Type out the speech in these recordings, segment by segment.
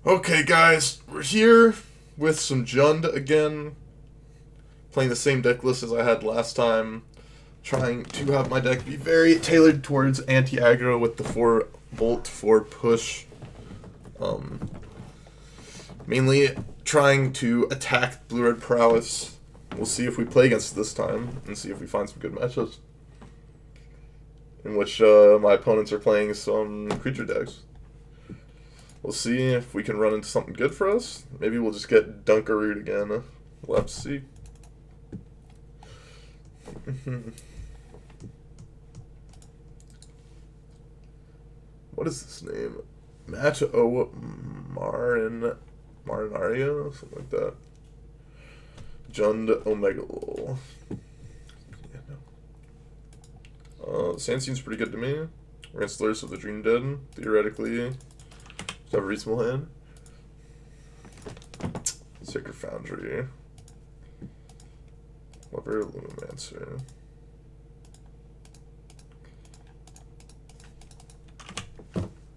Okay, guys, we're here with some Jund again, playing the same deck list as I had last time, trying to have my deck be very tailored towards anti-aggro with the 4 bolt, 4 push. Mainly trying to attack blue-red Prowess. We'll see if we play against it this time, and see if we find some good matchups in which my opponents are playing some creature decks. We'll see if we can run into something good for us. Maybe we'll just get Dunkaroot again. We'll have to see. What is this name? Marinaria? Something like that. Jund Omega Lol. Yeah, no. Sand seems pretty good to me. We're against Lurrus of the Dream Dead, theoretically. Have a reasonable hand. Sacred Foundry. Lover Lumimancer.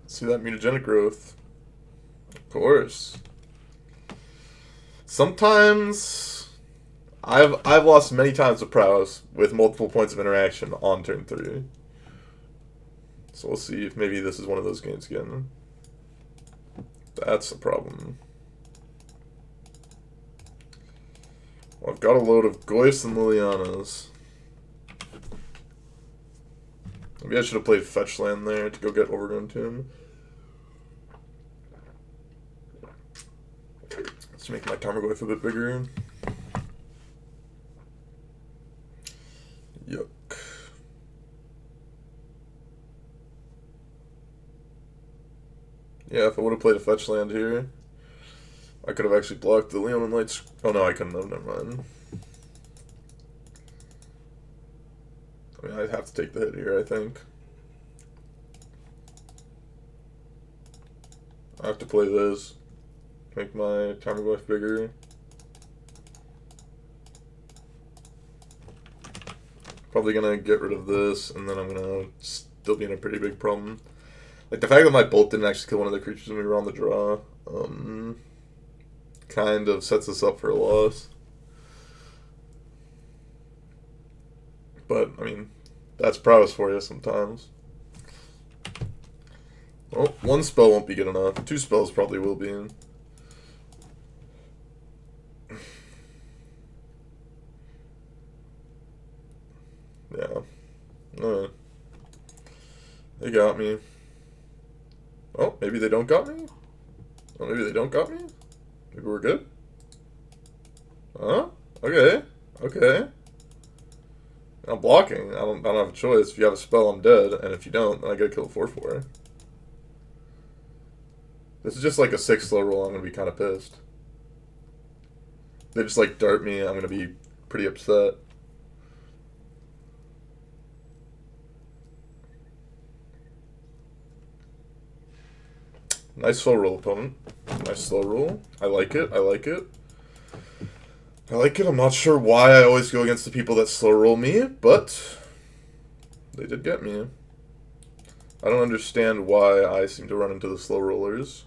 See that mutagenic growth. Of course. Sometimes I've lost many times with Prowess with multiple points of interaction on turn 3. So we'll see if maybe this is one of those games again. That's a problem. Well, I've got a load of Goyfs and Lilianas. Maybe I should have played Fetch Land there to go get Overgrown Tomb. Let's make my Tarmogoyf a bit bigger. Yuck. Yeah, if I would have played a Fetch Land here, I could have actually blocked the Leonin Lights. Oh no, I couldn't have, never mind. I mean, I'd have to take the hit here, I think. I have to play this. Make my Tarmogoyf bigger. Probably gonna get rid of this, and then I'm gonna still be in a pretty big problem. Like, the fact that my bolt didn't actually kill one of the creatures when we were on the draw, kind of sets us up for a loss. But, I mean, that's Prowess for you sometimes. Well, 1 spell won't be good enough. 2 spells probably will be. Yeah. Alright. They got me. Oh, maybe they don't got me? Oh, maybe they don't got me? Maybe we're good? Huh? Okay. Okay. I'm blocking. I don't have a choice. If you have a spell, I'm dead. And if you don't, then I gotta kill a 4/4. This is just like a 6 slow roll. I'm gonna be kind of pissed. They just like dart me. I'm gonna be pretty upset. Nice slow roll, opponent. Nice slow roll. I like it. I like it. I like it. I'm not sure why I always go against the people that slow roll me, but they did get me. I don't understand why I seem to run into the slow rollers.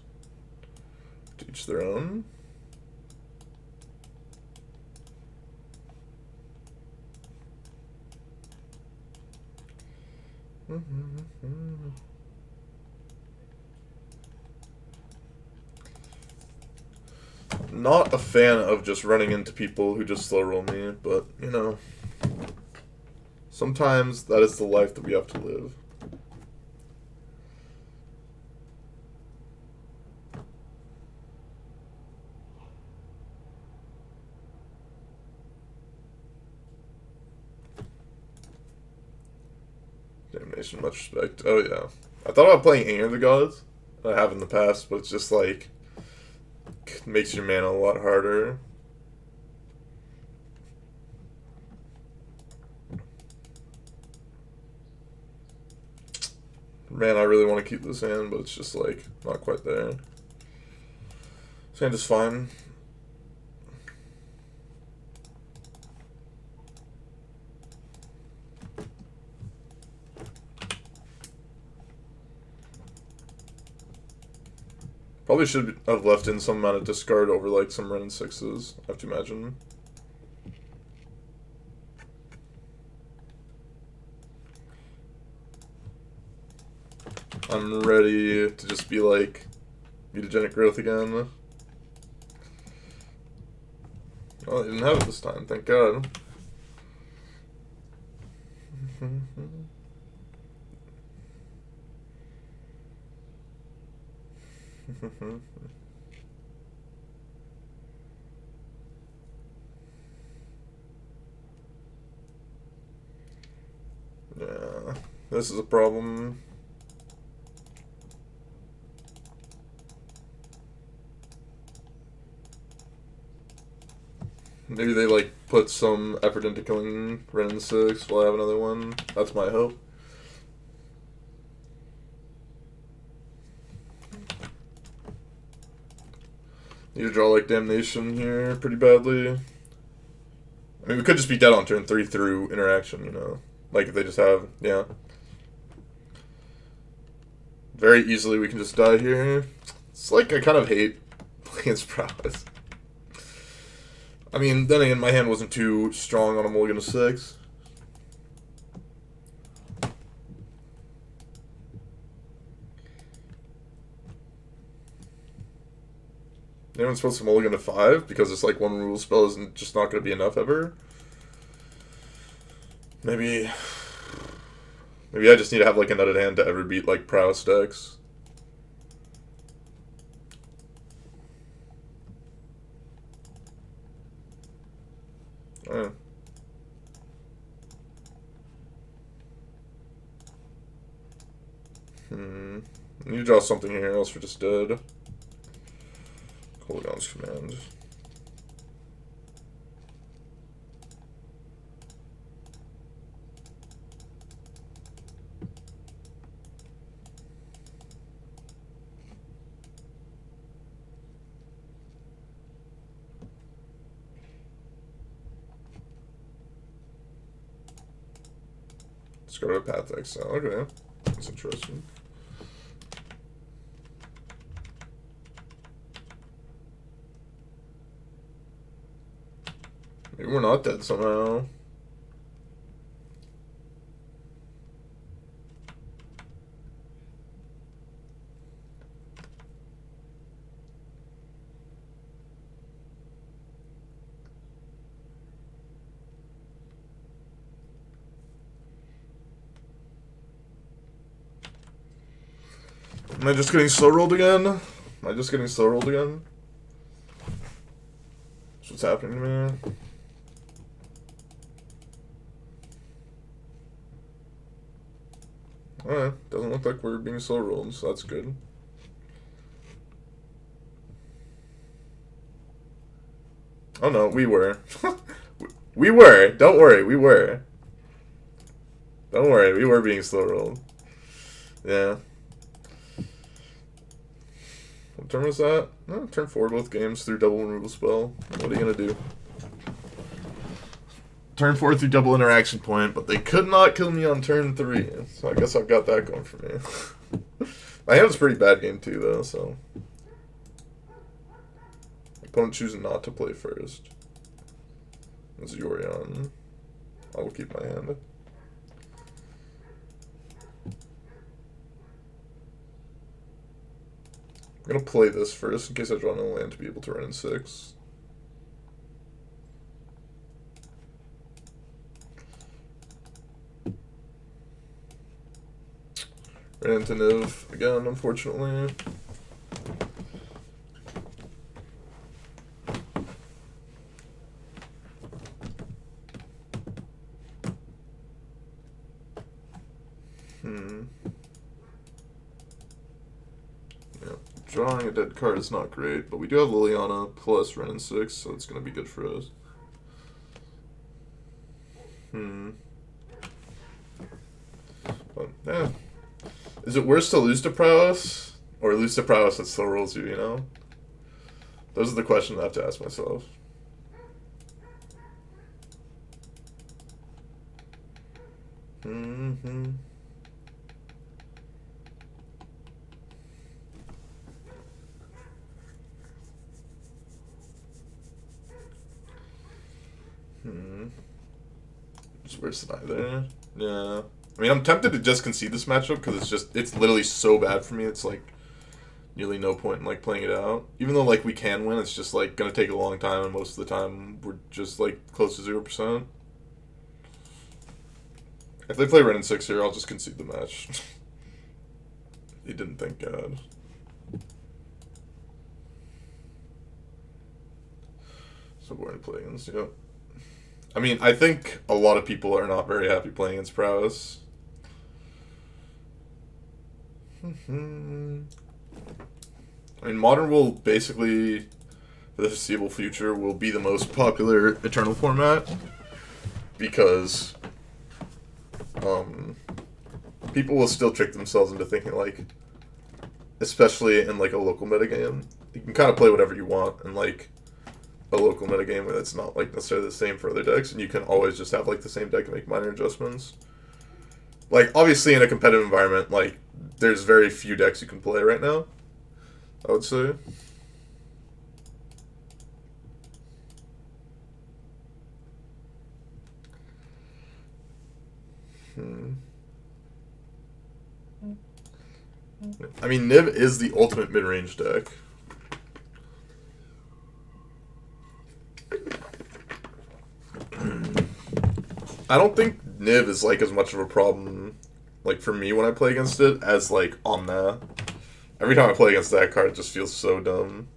To each their own. Not a fan of just running into people who just slow roll me, but, you know, sometimes that is the life that we have to live. Damnation, much respect. Oh, yeah. I thought about playing Anger of the Gods. I have in the past, but it's just like, makes your mana a lot harder. Man, I really want to keep this hand, but it's just like not quite there. This hand is fine. Probably should have left in some amount of discard over like some Ren and 6s, I have to imagine. I'm ready to just be like mutagenic growth again. Oh, they didn't have it this time, thank God. Yeah, this is a problem. Maybe they like put some effort into killing Ren and 6 while I have another one. That's my hope. Need to draw like Damnation here pretty badly. I mean, we could just be dead on turn 3 through interaction, you know? Like if they just have, yeah. Very easily we can just die here. It's like I kind of hate playing against Prowess. I mean, then again, my hand wasn't too strong on a mulligan of 6. Anyone's supposed to mulligan to 5 because it's like one rule spell isn't just not going to be enough ever. Maybe I just need to have like a nutted hand to ever beat like Prowess decks. I need to draw something here, else we're just dead. Cooldown's command. Let's go to a Path Exile. Okay, that's interesting. Maybe we're not dead somehow. Am I just getting slow rolled again? Am I just getting slow rolled again? That's what's happening to me. Alright, doesn't look like we're being slow rolled, so that's good. Oh no, we were. We were. Don't worry, we were. Don't worry, we were being slow rolled. Yeah. What turn was that? No, turn 4 both games through double removal spell. What are you gonna do? Turn 4 through double interaction point, but they could not kill me on turn 3. So I guess I've got that going for me. My hand was a pretty bad game too, though, so. Opponent choosing not to play first. It's Yorion. I will keep my hand. I'm gonna play this first in case I draw no land to be able to run in 6. Ran into Niv again, unfortunately. Yeah, drawing a dead card is not great, but we do have Liliana plus Ren and 6, so it's gonna be good for us. But yeah. Is it worse to lose to Prowess? Or lose to Prowess that still rolls you, you know? Those are the questions I have to ask myself. worse than either. Yeah. I mean, I'm tempted to just concede this matchup because it's literally so bad for me. It's like nearly no point in like playing it out. Even though like we can win, it's just like gonna take a long time, and most of the time we're just like close to 0%. If they play Red and 6 here, I'll just concede the match. He didn't think God. So we're gonna play against, yeah. I mean, I think a lot of people are not very happy playing against Prowess. I mean, Modern will basically, for the foreseeable future, will be the most popular Eternal format because people will still trick themselves into thinking, like, especially in, like, a local metagame, you can kind of play whatever you want in, like, a local metagame where it's not, like, necessarily the same for other decks, and you can always just have, like, the same deck and make minor adjustments. Like, obviously in a competitive environment, like, there's very few decks you can play right now, I would say. I mean, Nib is the ultimate mid-range deck. I don't think Niv is like as much of a problem, like for me when I play against it, as like Omna. Every time I play against that card, it just feels so dumb.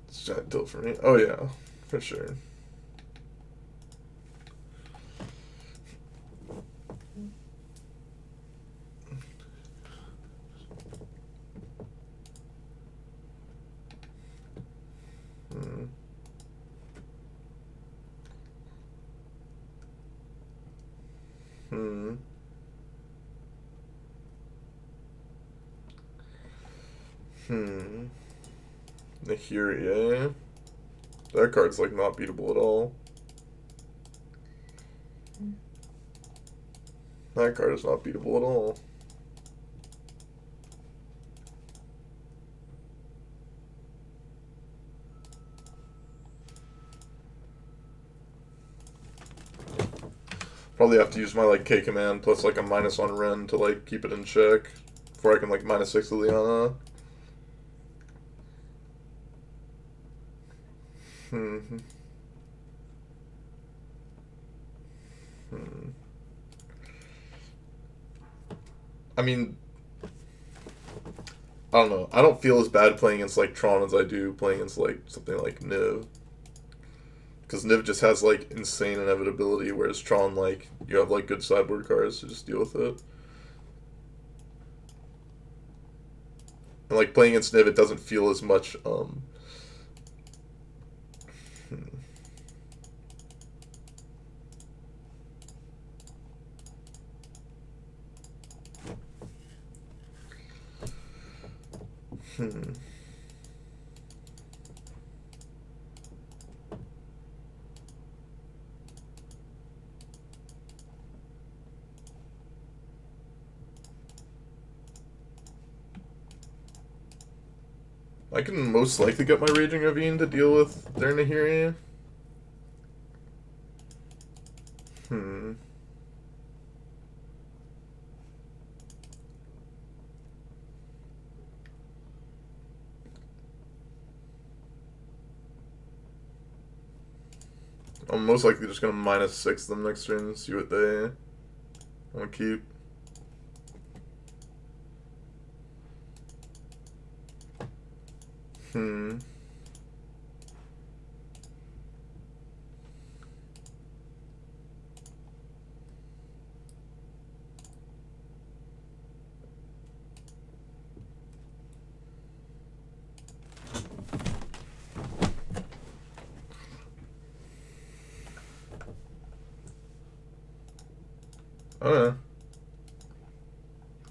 It's a giant tilt for me. Oh yeah, for sure. Nahiri, eh? That card's like not beatable at all. That card is not beatable at all. Probably have to use my like K command plus like a minus on Ren to like keep it in check before I can like -6 Liliana. I mean, I don't know. I don't feel as bad playing against like Tron as I do playing against like something like Niv. Because Niv just has like insane inevitability, whereas Tron, like, you have like good sideboard cards to just deal with it. And like playing against Niv, it doesn't feel as much I can most likely get my Raging Ravine to deal with their Nahiri. I'm most likely just gonna -6 them next turn and see what they want to keep. Okay.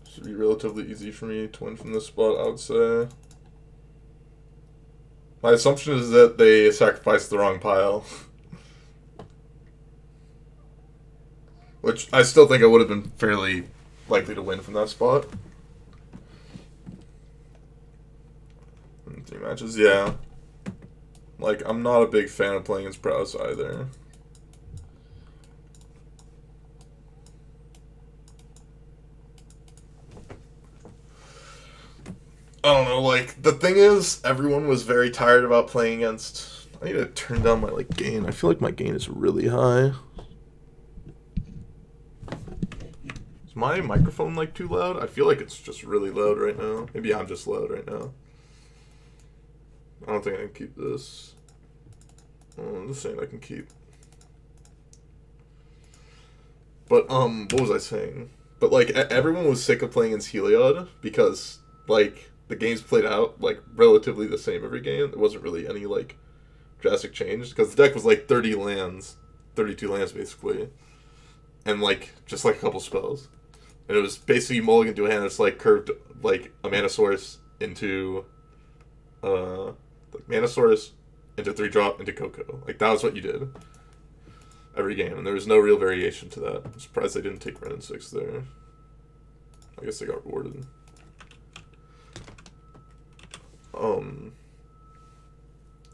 Should be relatively easy for me to win from this spot, I would say. My assumption is that they sacrificed the wrong pile. Which I still think I would have been fairly likely to win from that spot. 3 matches, yeah. Like, I'm not a big fan of playing against Prowess either. I don't know, like, the thing is, everyone was very tired about playing against... I need to turn down my, like, gain. I feel like my gain is really high. Is my microphone, like, too loud? I feel like it's just really loud right now. Maybe I'm just loud right now. I don't think I can keep this. Oh, this ain't I can keep. But, what was I saying? But, like, everyone was sick of playing against Heliod because, like, the games played out, like, relatively the same every game. There wasn't really any, like, drastic change because the deck was, like, 30 lands. 32 lands, basically. And, like, just, like, a couple spells. And it was basically mulligan to a hand that's, like, curved, like, a mana source into, like, mana source into 3-drop into Coco. Like, that was what you did every game, and there was no real variation to that. I'm surprised they didn't take Ren and 6 there. I guess they got rewarded.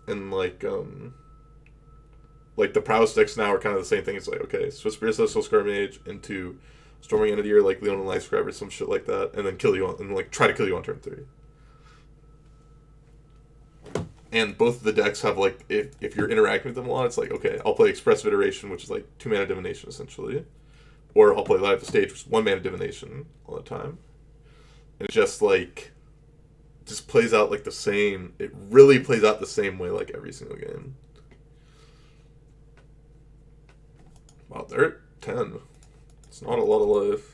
And like the Prowess decks now are kind of the same thing. It's like, okay, Swiss Spear Celestial Scarmage into Storming Entity or like Leona Lightscribe or some shit like that, and then kill you on, and like try to kill you on turn 3. And both of the decks have, like, if you're interacting with them a lot, it's like, okay, I'll play Expressive Iteration, which is, like, 2-mana Divination, essentially. Or I'll play Light Up the Stage, which is 1-mana Divination all the time. And it just, like, just plays out, like, the same. It really plays out the same way, like, every single game. Wow, they're at 10. It's not a lot of life.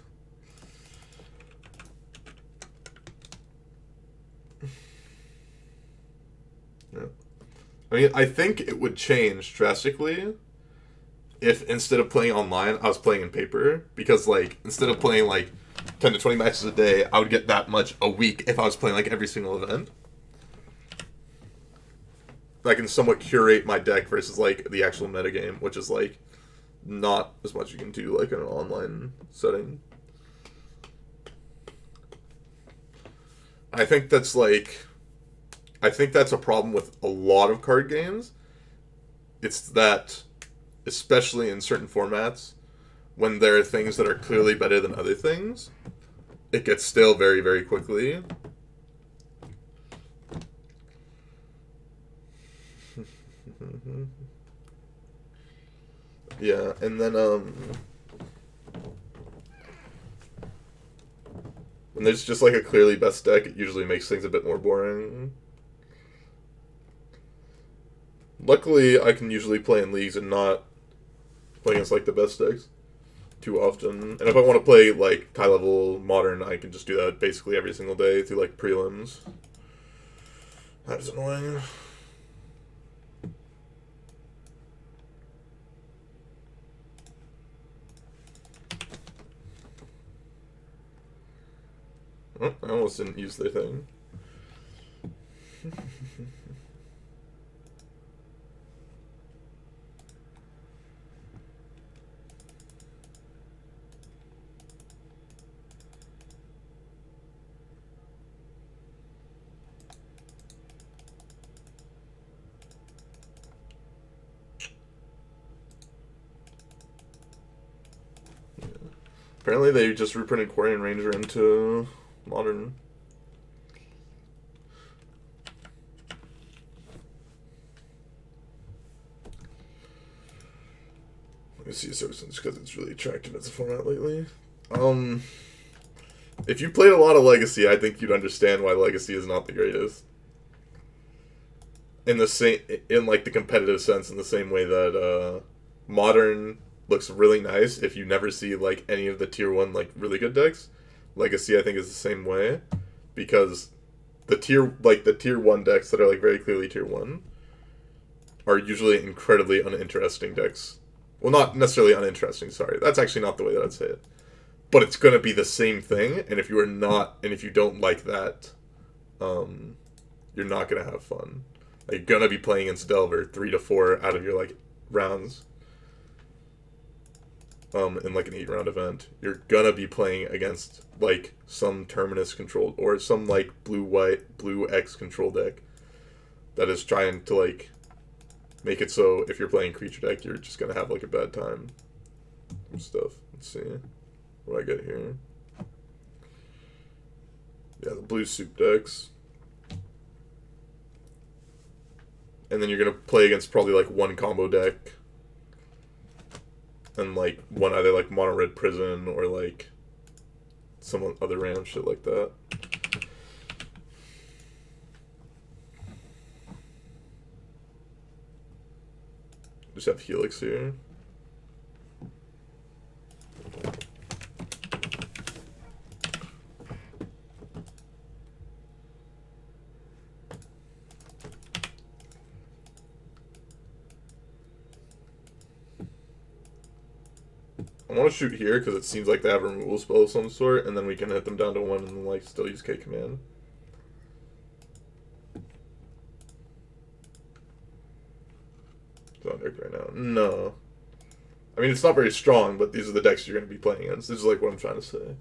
Yeah. I mean, I think it would change drastically if instead of playing online, I was playing in paper. Because, like, instead of playing, like, 10 to 20 matches a day, I would get that much a week if I was playing, like, every single event. I can somewhat curate my deck versus, like, the actual metagame, which is, like, not as much you can do, like, in an online setting. I think that's, like... I think that's a problem with a lot of card games. It's that, especially in certain formats, when there are things that are clearly better than other things, it gets stale very, very quickly. Yeah, and then, when there's just, like, a clearly best deck, it usually makes things a bit more boring. Luckily, I can usually play in leagues and not play against, like, the best decks too often. And if I want to play, like, high-level Modern, I can just do that basically every single day through, like, prelims. That is annoying. Oh, I almost didn't use their thing. Apparently they just reprinted Quarian Ranger into Modern. Let me see Citizens because it's really attractive as a format lately. If you played a lot of Legacy, I think you'd understand why Legacy is not the greatest. In like the competitive sense, in the same way that Modern looks really nice if you never see like any of the tier 1 like really good decks. Legacy I think is the same way, because the tier 1 decks that are like very clearly tier 1 are usually incredibly uninteresting decks. Well, not necessarily uninteresting, sorry. That's actually not the way that I'd say it. But it's going to be the same thing, and if you don't like that, you're not going to have fun. You're gonna be playing against Delver 3 to 4 out of your like rounds. In like an 8-round event, you're gonna be playing against like some Terminus controlled or some like blue X control deck that is trying to like make it so if you're playing creature deck, you're just gonna have like a bad time and stuff. Let's see what I get here. Yeah, the blue soup decks. And then you're gonna play against probably like one combo deck. And like one either like mono red prison or like some other random shit like that. Just have Helix here. I want to shoot here because it seems like they have a removal spell of some sort, and then we can hit them down to 1 and then like still use K command. It's on deck right now. No. I mean, it's not very strong, but these are the decks you're going to be playing against. This is like what I'm trying to say.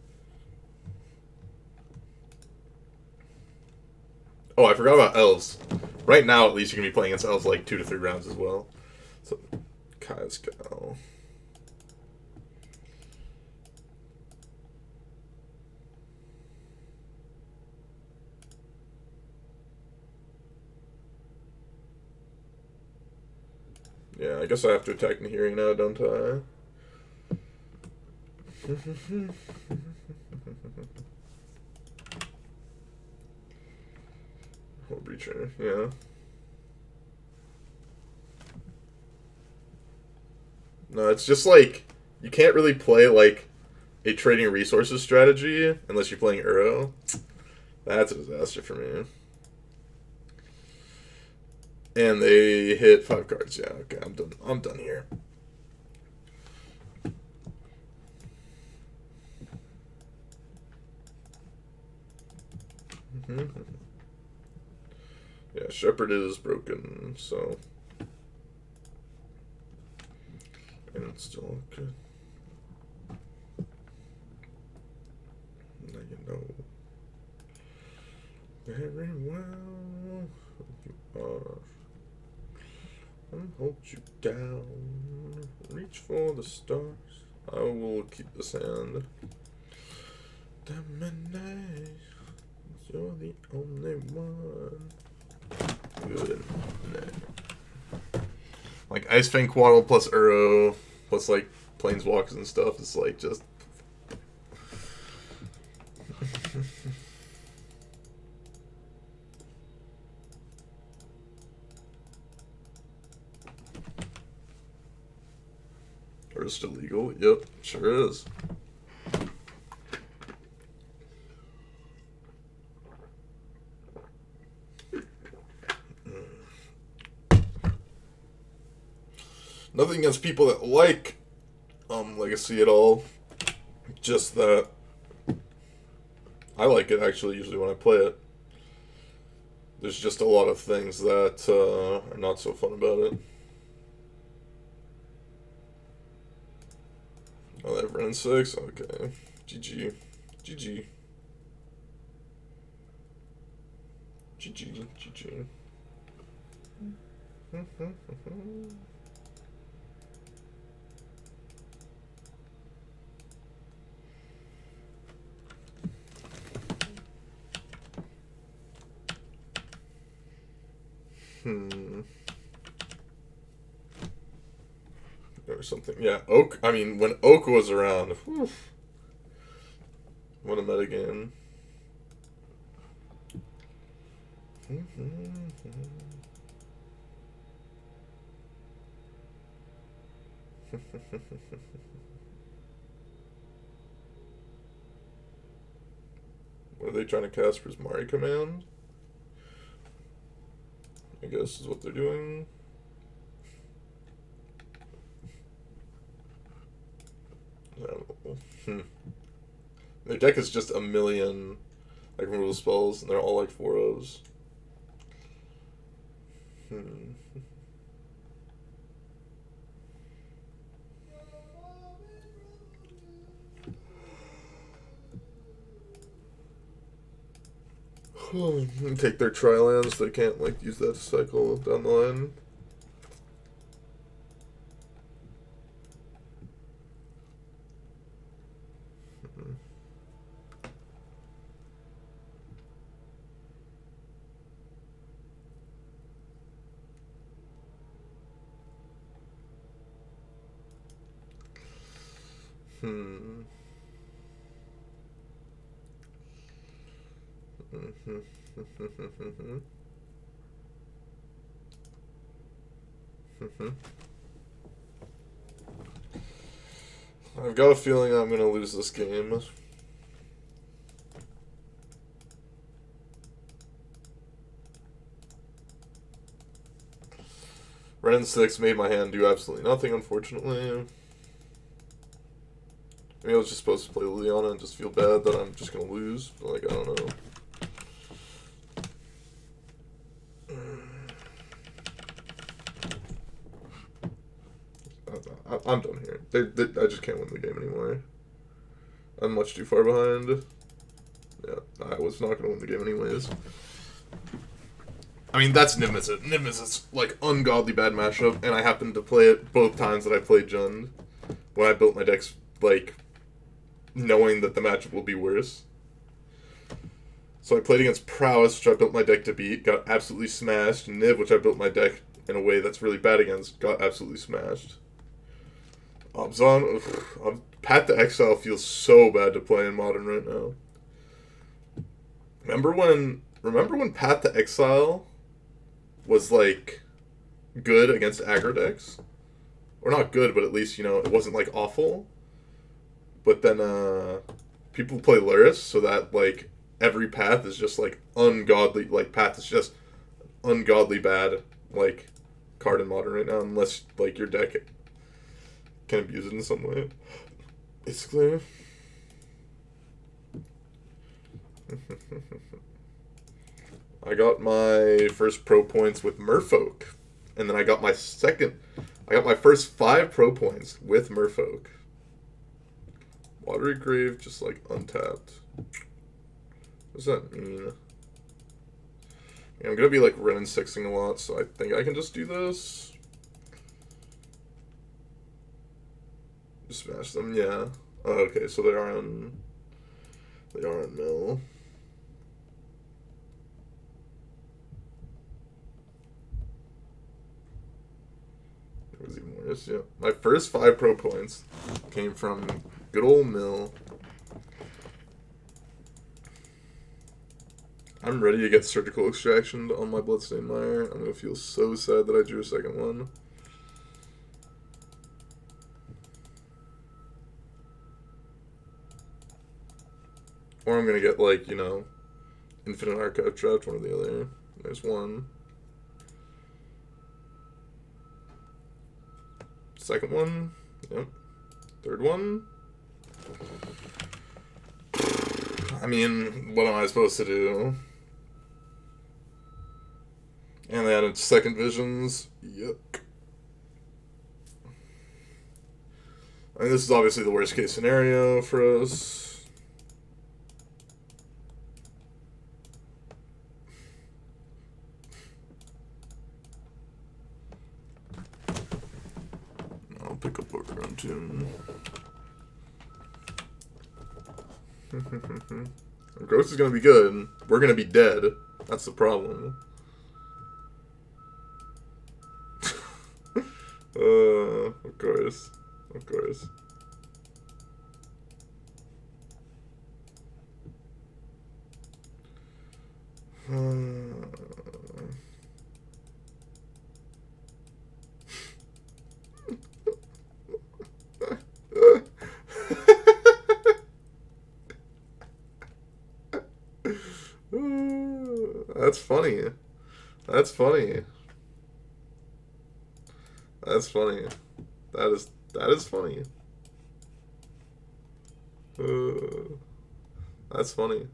Oh, I forgot about elves. Right now, at least, you're going to be playing against elves like 2 to 3 rounds as well. So, Kai's go. Yeah, I guess I have to attack Nahiri now, don't I? Whole breacher, yeah. No, it's just like, you can't really play like a trading resources strategy unless you're playing Uro. That's a disaster for me. And they hit 5 cards. Yeah, okay, I'm done. I'm done here. Yeah, Shepherd is broken, so. And it's still good. Now you know very well who you are. I'll hold you down. Reach for the stars. I will keep this hand. Dominate. You're the only one. Good. Like Ice Fang Quaddle plus Uro plus like Planeswalkers and stuff is like just. Or is it illegal? Yep, sure is. Nothing against people that like Legacy at all. Just that I like it actually usually when I play it. There's just a lot of things that are not so fun about it. Oh, they have Ren 6? Okay. GG. GG. GG. GG. Or something. Yeah, Oak. I mean, when Oak was around, whew, what a metagame. What are they trying to cast? Prismari Command? I guess is what they're doing. Their deck is just a million like removal spells, and they're all like 4/0s. Take their tri-lands, they can't like use that to cycle down the line. I've got a feeling I'm gonna lose this game. Ren 6 made my hand do absolutely nothing, unfortunately. Maybe I was just supposed to play Liliana and just feel bad that I'm just gonna lose, but like, I don't know. I'm done here. I just can't win the game anymore. I'm much too far behind. Yeah, I was not going to win the game anyways. I mean, that's Niv Mizzet. Niv Mizzet's, like, ungodly bad matchup, and I happened to play it both times that I played Jund. When I built my decks, like, knowing that the matchup will be worse. So I played against Prowess, which I built my deck to beat, got absolutely smashed. Niv, which I built my deck in a way that's really bad against, got absolutely smashed. Obzon, Path to Exile feels so bad to play in Modern right now. Remember when Path to Exile was, like, good against aggro decks? Or not good, but at least, you know, it wasn't, like, awful. But then, people play Luris, so that, like, every path is just, like, ungodly, like, path is just ungodly bad, like, card in Modern right now, unless, like, your deck can abuse it in some way. Basically. I got my first pro points with Merfolk. And then I got my first 5 pro points with Merfolk. Watery Grave, just like untapped. What does that mean? Yeah, I'm gonna be like Ren and 6ing a lot, so I think I can just do this. Smash them, yeah. Oh, okay, so they are on mill. It was even worse, yeah. My first 5 pro points came from good old mill. I'm ready to get Surgical Extraction on my Bloodstained Mire. I'm gonna feel so sad that I drew a second one. Or I'm gonna get, like, you know, Infinite Archive Trapped, one or the other. There's one. Second one. Yep. Third one. I mean, what am I supposed to do? And they added second visions. Yuck. I mean, this is obviously the worst case scenario for us. I'll pick up Poker on Tune. Gross is gonna be good. We're gonna be dead. That's the problem. Of course. Of course. That's funny. That's funny. That's funny. That is funny. That's funny.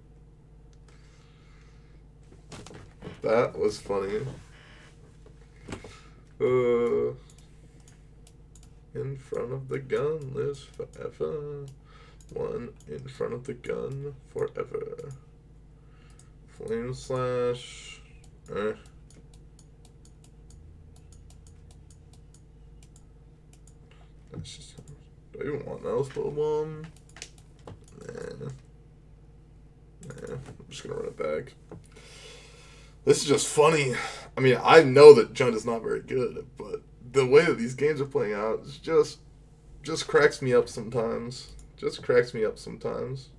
That was funny. In front of the gun lives forever. One in front of the gun forever. Flame slash. That's just. Do I even want an spell bomb? Nah. I'm just gonna run it back. This is just funny. I mean, I know that Jund is not very good, but the way that these games are playing out is just cracks me up sometimes. Just cracks me up sometimes.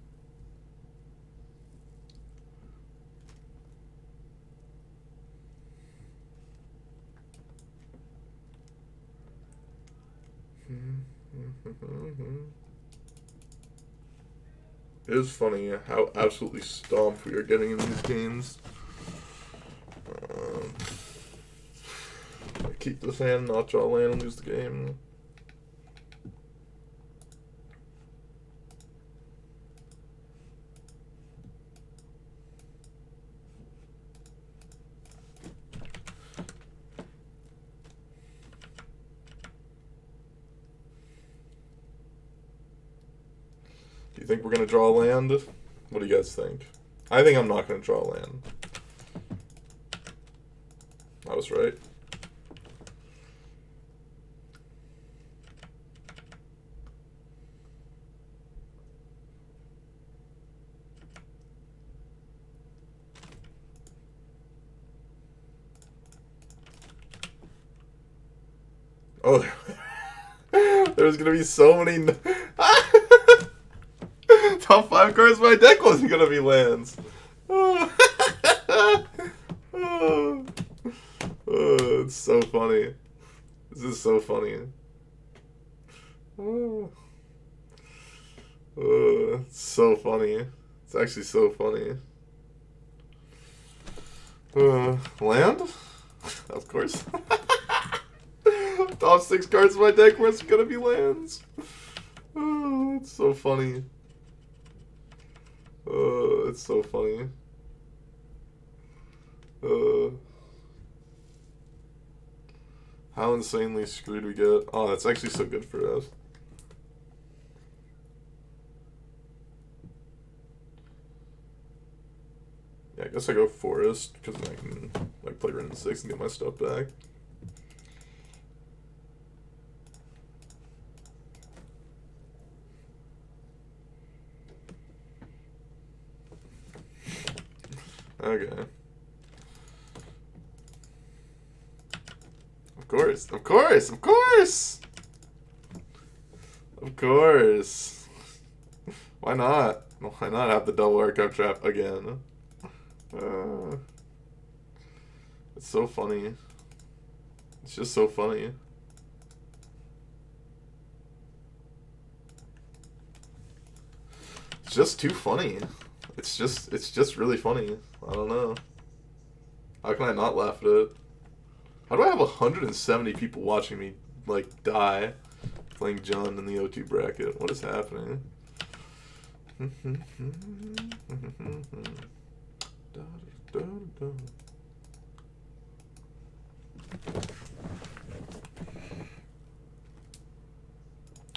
It is funny how absolutely stomped we are getting in these games. Keep this hand, not draw land, and lose the game. Do you think we're going to draw land? What do you guys think? I think I'm not going to draw land. I was right. Oh, there's going to be so many... Top 5 cards of my deck wasn't going to be lands. It's so funny. This is so funny. It's so funny. It's actually so funny. Land? Of course. Top 6 cards of my deck was gonna be lands. It's so funny. It's so funny. How insanely screwed we get. Oh, that's actually so good for us. Yeah, I guess I go Forest, because then I can like play Wrenn 6 and get my stuff back. Okay. Of course, of course, of course! Of course. Why not? Why not have the double archive trap again? It's so funny. It's just so funny. It's just too funny. It's just really funny. I don't know. How can I not laugh at it? How do I have 170 people watching me, like, die playing Jund in the O2 bracket? What is happening?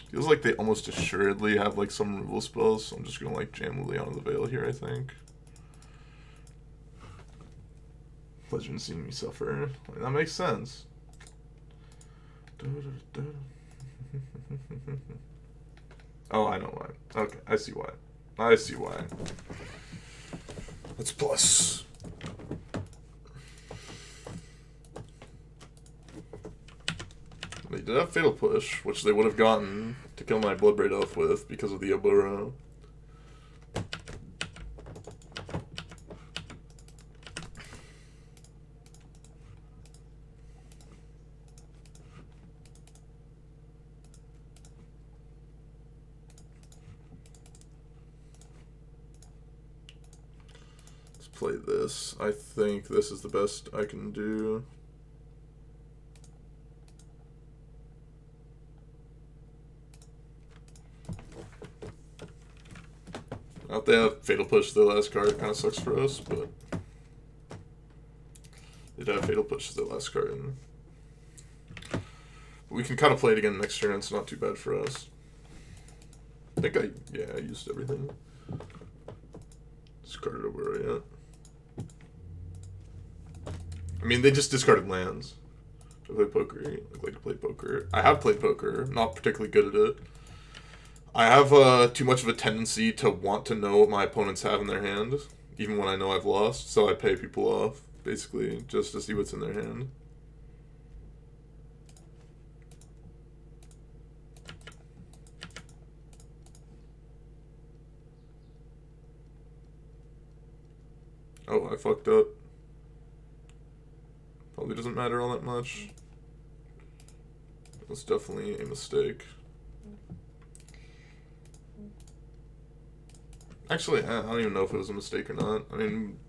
Feels like they almost assuredly have, like, some removal spells, so I'm just gonna, like, jam Liliana the Veil here, I think. Legend seeing me suffer. Like, that makes sense. Oh, I know why. Okay, I see why. I see why. That's plus. They did have Fatal Push, which they would have gotten to kill my BLOODBRAID ELF with because of the Oboro. Let's play this. I think this is the best I can do. Out they have Fatal Push, the last card, kind of sucks for us, but they do have Fatal Push, the last card. We can kind of play it again next turn. It's not too bad for us. I think I used everything. Discarded over yet. I mean, they just discarded lands. I play poker. I like to play poker. I have played poker. Not particularly good at it. I have too much of a tendency to want to know what my opponents have in their hand, even when I know I've lost. So I pay people off, basically, just to see what's in their hand. Oh, I fucked up. Probably doesn't matter all that much. It was definitely a mistake. Actually, I don't even know if it was a mistake or not. I mean,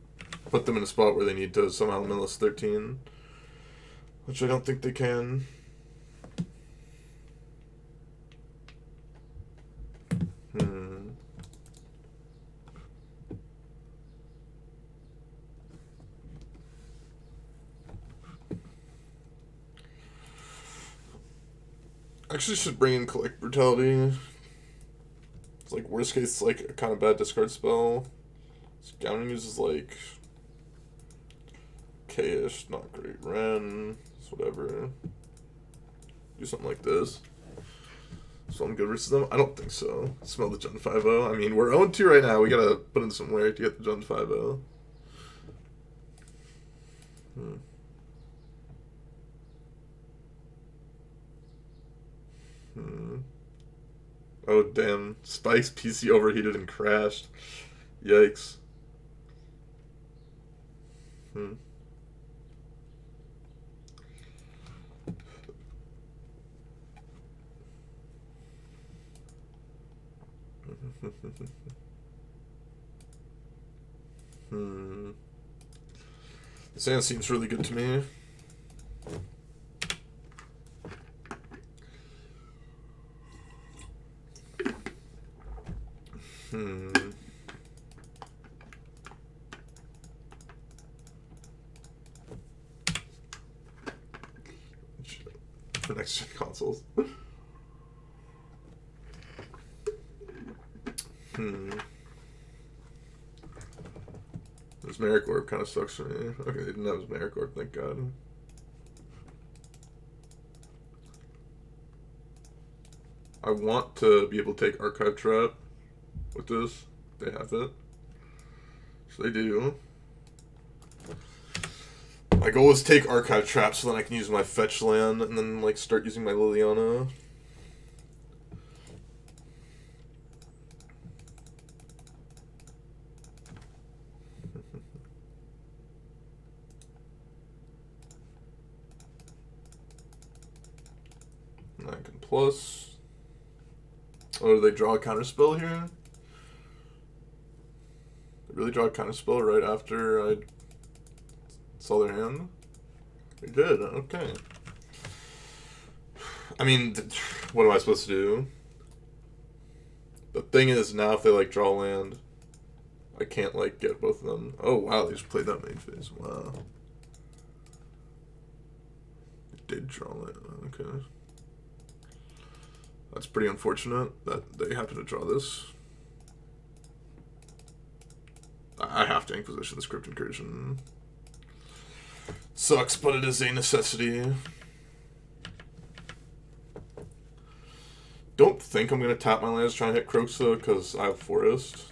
put them in a spot where they need to somehow Millis 13, which I don't think they can. Actually should bring in Collect Brutality. It's like worst case, like a kind of bad discard spell. Scouting uses like K-ish, not great. Ren, it's whatever. Do something like this. So I'm good versus them? I don't think so. Smell the Jund 5-0. I mean, we're 0-2 right now. We gotta put in some wear to get the Jund 5-0. Oh, damn. Spike's PC overheated and crashed. Yikes. This hand seems really good to me. For next gen consoles. This Merrick Orb kind of sucks for me. Okay, they didn't have his Merrick Orb, thank God. I want to be able to take Archive Trap with this. They have it. So they do. My goal is take Archive Trap so then I can use my fetch land and then like start using my Liliana. I can plus. Oh, do they draw a counterspell here? They really draw a counterspell right after I saw their hand? They did, okay. I mean, what am I supposed to do? The thing is, now if they like draw land, I can't like get both of them. Oh wow, they just played that main phase. Wow. They did draw land, okay. That's pretty unfortunate that they happen to draw this. I have to Inquisition this Crypt Incursion. Sucks, but it is a necessity. Don't think I'm going to tap my lands trying to hit Kroxa because I have Forest.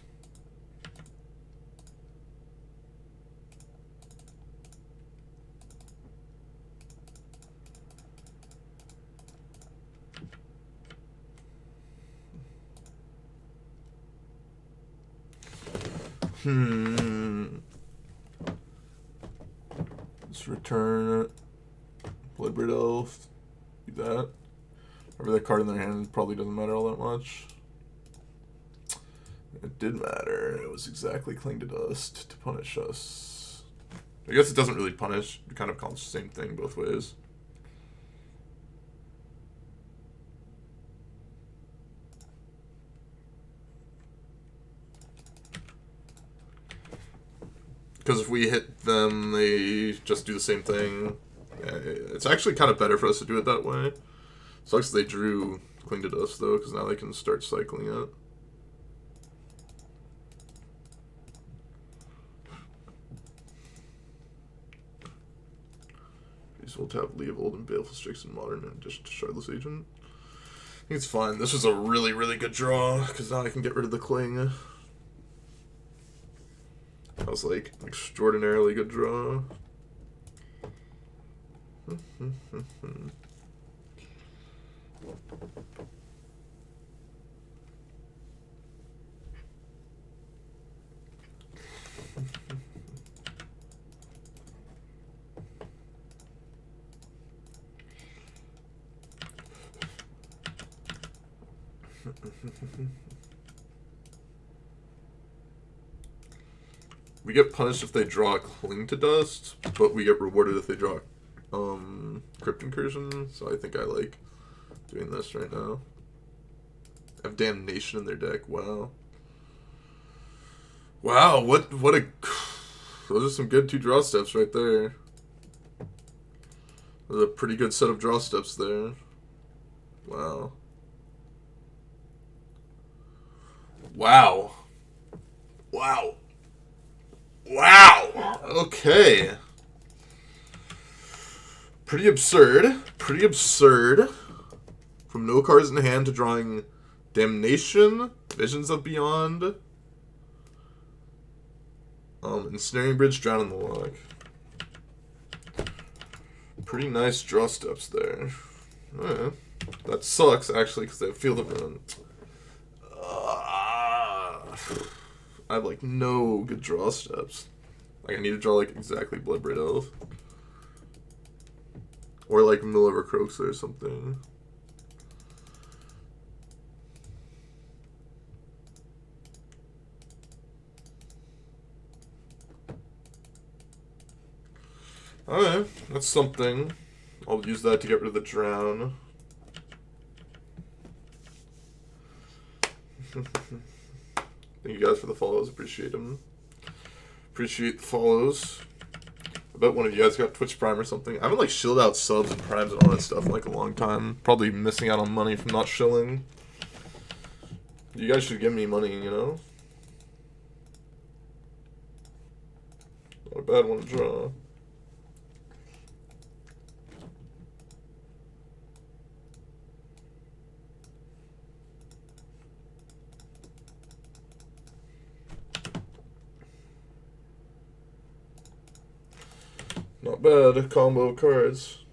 Let's return BLOODBRAID ELF. Do that. Whatever that card in their hand probably doesn't matter all that much. It did matter. It was exactly Cling to Dust to punish us. I guess it doesn't really punish. It kind of calls the same thing both ways. Because if we hit them, they just do the same thing. It's actually kind of better for us to do it that way. Sucks they drew Cling to Dust, though, because now they can start cycling it. We'll tap Leovold and Baleful Strix in Modern in addition to Shardless Agent. I think it's fine. This was a really, really good draw, because now I can get rid of the Cling. That was, like, an extraordinarily good draw. We get punished if they draw Cling to Dust, but we get rewarded if they draw Crypt Incursion, so I think I like doing this right now. I have Damnation in their deck. Wow. Wow, what a... Those are some good 2 draw steps right there. There's a pretty good set of draw steps there. Wow. Wow. Wow. Wow. Okay. Pretty absurd. Pretty absurd. From no cards in hand to drawing Damnation, Visions of Beyond, Ensnaring Bridge, Drown in the Loch. Pretty nice draw steps there. That sucks, actually, because they have Field of Ruin. I have, like, no good draw steps. Like, I need to draw, like, exactly Bloodbraid Elf. Or, like, Milliver Croxa or something. Alright, that's something. I'll use that to get rid of the Drown. Thank you guys for the follows. Appreciate them. Appreciate the follows. I bet one of you guys got Twitch Prime or something. I haven't like shilled out subs and primes and all that stuff in like a long time. Probably missing out on money from not shilling. You guys should give me money, you know? Not a bad one to draw. Not bad. Combo of cards.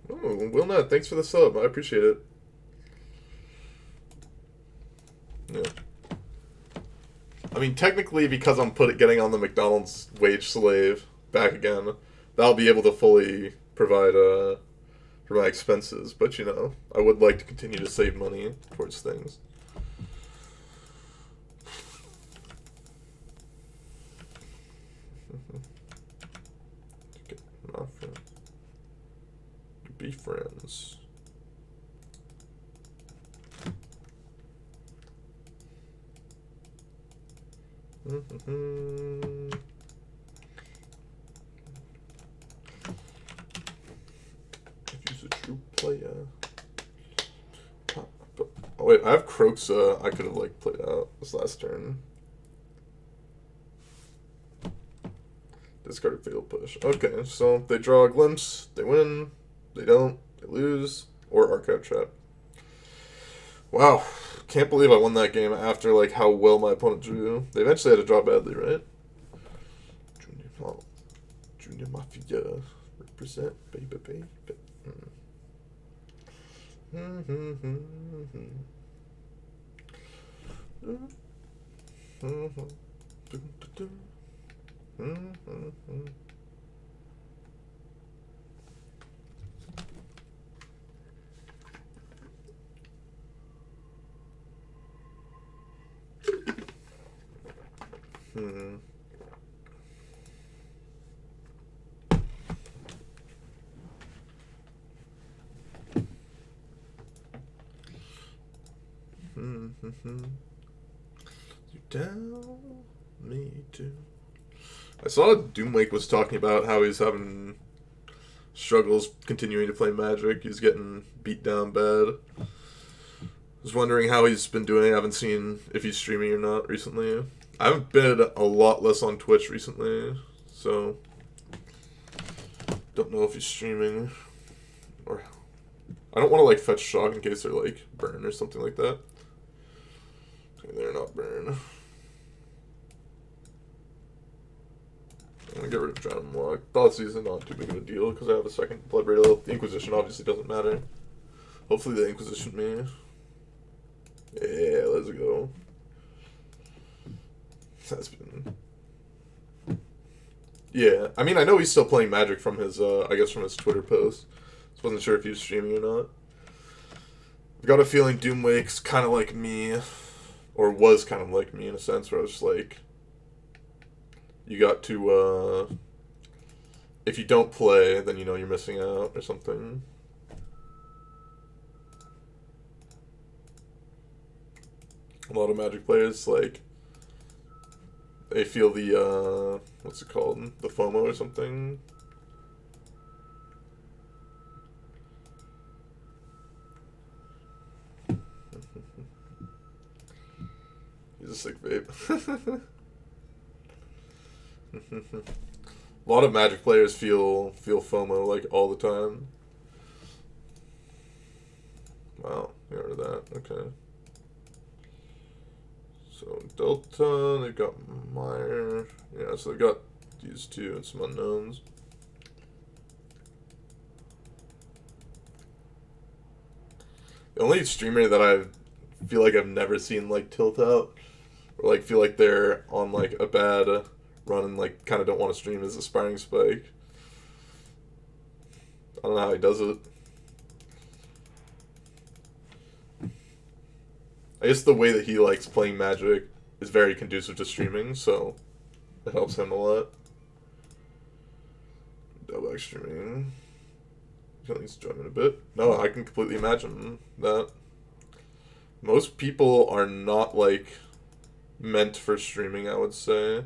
Oh, Willnut, thanks for the sub. I appreciate it. Yeah. I mean, technically, because I'm getting on the McDonald's wage slave back again, that'll be able to fully provide for my expenses. But, you know, I would like to continue to save money towards things. Be friends. If he's a true player. Oh wait, I have Croxa. I could have like played out this last turn. Discarded Fatal Push. Okay, so they draw a Glimpse, they win. They don't, they lose, or Archive Trap. Wow, can't believe I won that game after like how well my opponent drew. They eventually had to draw badly, right? Junior Mafia, represent, baby. You tell me to. I saw Doomwake was talking about how he's having struggles continuing to play Magic. He's getting beat down bad. Was wondering how he's been doing. I haven't seen if he's streaming or not recently. I haven't been a lot less on Twitch recently, so don't know if he's streaming. Or I don't want to like fetch shock in case they're like burn or something like that. Okay, they're not burn. I'm gonna get rid of Drown and Walk. Thoughtseize is not too big of a deal because I have a second BLOODBRAID ELF. The Inquisition obviously doesn't matter. Hopefully the Inquisition me. Yeah, let's go. That's been... Yeah, I mean, I know he's still playing Magic from his, I guess from his Twitter post. Just wasn't sure if he was streaming or not. I've got a feeling Doomwake's kind of like me, or was kind of like me in a sense, where I was just like, you got to, if you don't play, then you know you're missing out or something. A lot of Magic players, like, they feel the, what's it called? The FOMO or something. He's a sick vape. A lot of Magic players feel FOMO, like, all the time. Wow, you heard of that. Okay. So Delta, they've got Meyer. Yeah, so they've got these two and some unknowns. The only streamer that I feel like I've never seen like tilt out, or like feel like they're on like a bad run and like kind of don't want to stream is Aspiring Spike. I don't know how he does it. I guess the way that he likes playing Magic is very conducive to streaming, so it helps him a lot. Double X streaming. I think he's joining a bit. No, I can completely imagine that. Most people are not, like, meant for streaming, I would say.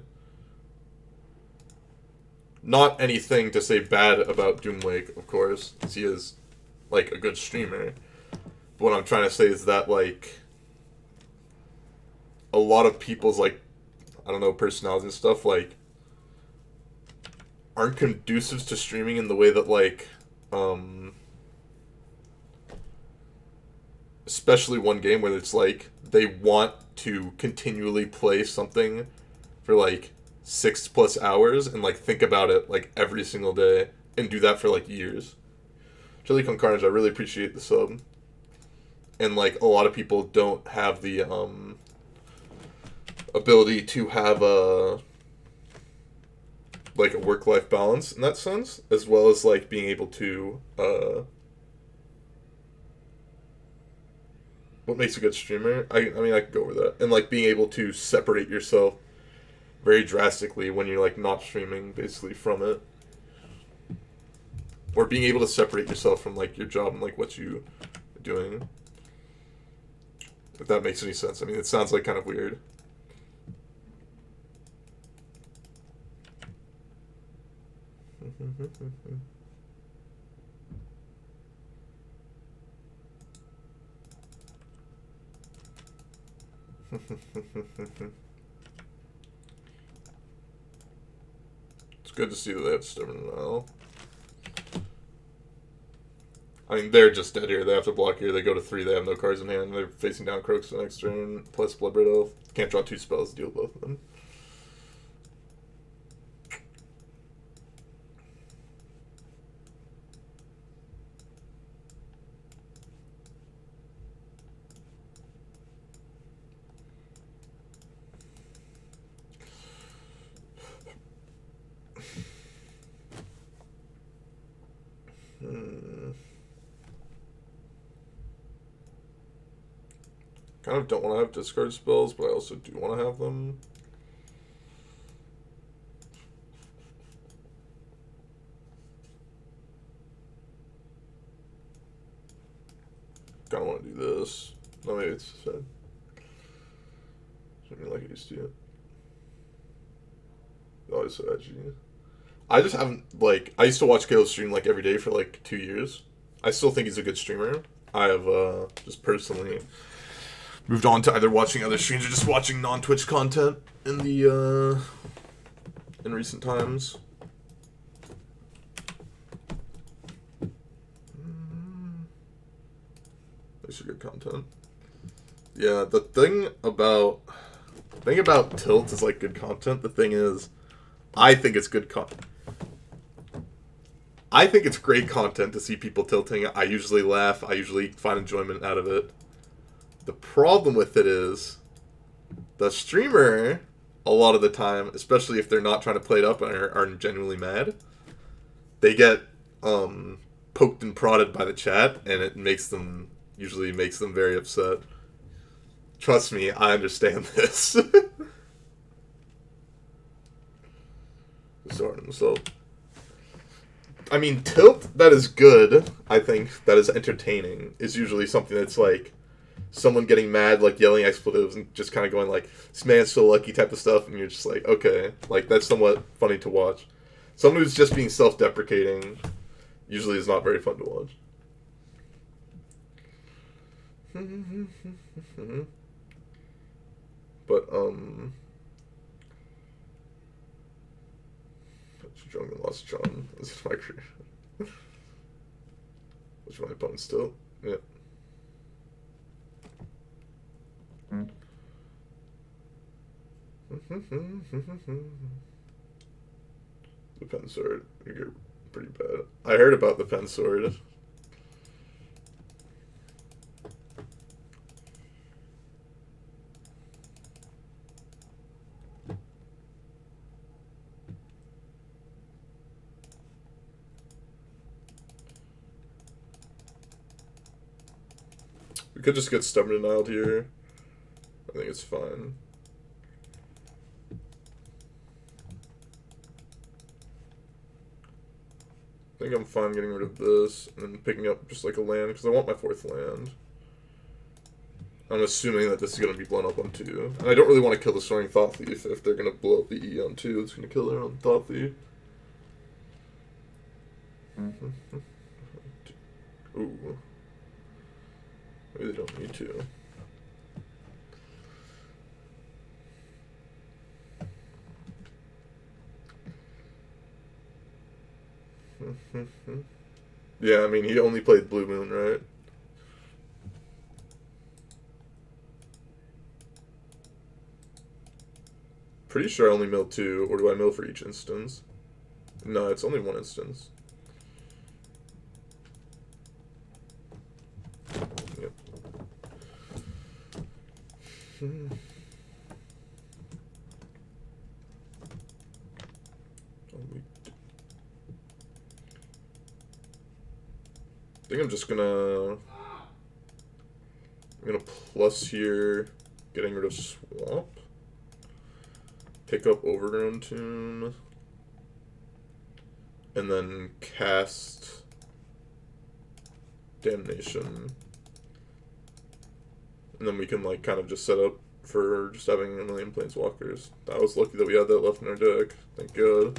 Not anything to say bad about Doomwake, of course, because he is, like, a good streamer. But what I'm trying to say is that, like, a lot of people's, like, I don't know, personalities and stuff, like, aren't conducive to streaming in the way that, like, especially one game where it's, like, they want to continually play something for, like, 6+ hours and, like, think about it, like, every single day and do that for, like, years. Chili Con Carnage, I really appreciate the sub. And, like, a lot of people don't have the, ability to have a like a work-life balance in that sense, as well as like being able to what makes a good streamer. I mean I could go over that, and like being able to separate yourself very drastically when you're like not streaming basically from it, or being able to separate yourself from like your job and like what you are doing, if that makes any sense. I mean, it sounds like kind of weird. It's good to see that they have Stubborn now. I mean, they're just dead here. They have to block here. They go to 3. They have no cards in hand. They're facing down Croaks the next turn, plus BLOODBRAID ELF. Can't draw 2 spells to deal with both of them. Kind of don't want to have discard spells, but I also do want to have them. Kind of want to do this. No, maybe it's sad. Something like I used to. Oh, it's so edgy. I just haven't, like, I used to watch Kale stream, like, every day for, like, 2 years. I still think he's a good streamer. I have, just personally moved on to either watching other streams or just watching non-Twitch content in the, in recent times. These are good content. Yeah, the thing about Tilt is, like, good content. The thing is, I think it's good content. I think it's great content to see people tilting. I usually laugh. I usually find enjoyment out of it. The problem with it is the streamer, a lot of the time, especially if they're not trying to play it up and are genuinely mad, they get poked and prodded by the chat, and it usually makes them very upset. Trust me, I understand this. So, I mean, tilt that is good, I think, that is entertaining, is usually something that's like someone getting mad, like yelling expletives and just kind of going like, this man's so lucky type of stuff, and you're just like, okay, like that's somewhat funny to watch. Someone who's just being self-deprecating usually is not very fun to watch. But, Strong and lost John. This is my career. Which my opponent still? Yeah. The pen sword. You're pretty bad. I heard about the pen sword. We could just get stubborn denied here. I think it's fine. I think I'm fine getting rid of this and then picking up just like a land because I want my 4th land. I'm assuming that this is going to be blown up on 2. And I don't really want to kill the Soaring Thought Thief if they're going to blow up the E on 2. It's going to kill their own Thought Thief. Ooh. Maybe they don't need to. Yeah, I mean, he only played Blue Moon, right? Pretty sure I only mill 2, or do I mill for each instance? No, it's only 1 instance. Yep. I think I'm just gonna plus here, getting rid of Swamp. Pick up Overgrown Tomb. And then cast Damnation. And then we can like kind of just set up for just having a million Planeswalkers. I was lucky that we had that left in our deck. Thank God.